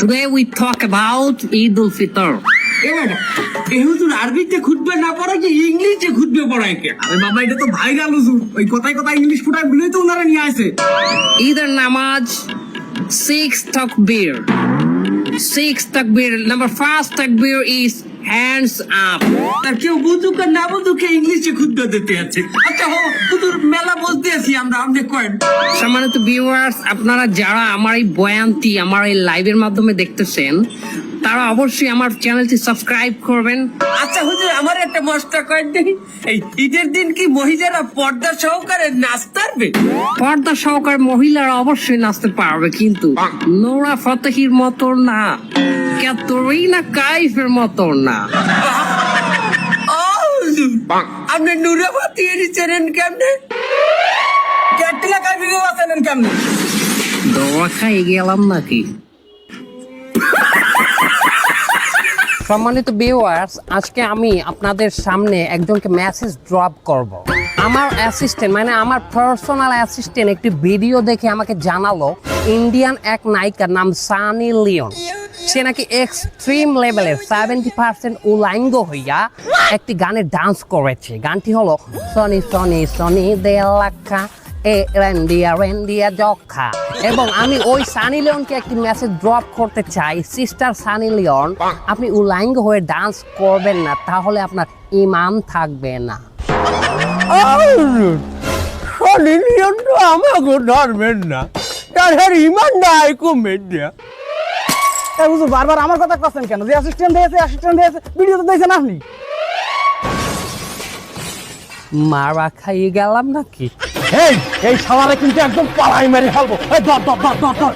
Today we talk about Eid al-Fitr. হুজুর আরবিতে খুতবা না পড়া কি ইংলিশে খুতবা পড়ায় কে? আরে বাবা এটা তো ভাইরাল হুজুর, ওই কথায় কথায় ইংলিশ ফুটায় বলেই তো ওনারা নিয়ে আসে। Either namaz, 6 takbir. 6 takbir. Number 1 takbir is hands up. আর কেউ বুঝুক আর না বুঝুক ইংলিশে খুতবা দিতে আছে। আচ্ছা হুজুর মেলা বলতে আছি আমরা, আপনি কয়েন। সম্মানিত ভিউয়ার্স, আপনারা যারা আমার এই বয়ানটি আমার এই লাইভের মাধ্যমে দেখতেছেন, তারা অবশ্যই আমার চ্যানেলটি সাবস্ক্রাইব করবেন। আচ্ছা হুজুর আমার একটা মস্তা কয়েন দেখি, এই ঈদের দিন কি মহিলারা পর্দা সহকারে নাচতে পারবে? পর্দা সহকার মহিলারা অবশ্যই নাচতে পারবে, কিন্তু নোরা ফতেহির মতো না, ক্যাটরিনা কাইফের মতো না। আপনি নুরাবাতি চেনেন কেমনে? ক্যাটরিনা কাইফকে চেনেন কেমনে? দোয়া খাই গেলাম নাকি? সম্মানিত ভিউয়ার্স, আজকে আমি আপনাদের সামনে একজনকে মেসেজ ড্রপ করব। আমার অ্যাসিস্ট্যান্ট মানে আমার পার্সোনাল অ্যাসিস্ট্যান্ট একটি ভিডিও দেখে আমাকে জানালো ইন্ডিয়ান এক নায়িকার নাম সানি লিওন, সে নাকি এক্সট্রিম লেভেলের 70% উলাঙ্গ হইয়া একটি গানে ডান্স করেছে। গানটি হলো সনি সনি সনি দে লাখা এ রেন্ডিয়া রেন্ডিয়া জখা। এবং আমি ওই সানি লিওনকে একটি মেসেজ ড্রপ করতে চাই, সিস্টার সানি লিওন, আপনি উলাঙ্গ হয়ে ডান্স করবেন না, তাহলে আপনার ইমান থাকবে না। সানি লিওন তো আমাকে ধরবেন না, তার ইমান নাই কমেন না। হুজুর বারবার আমার কথা করছেন কেন? যে অ্যাসিস্ট্যান্ট দিয়েছে ভিডিও তো দেখছেন আপনি। মারা খাইয়ে গেলাম নাকি? এই শালারে কিন্তু একদম পালাই মেরে ফেলবো। এই ধর ধর ধর ধর ধর।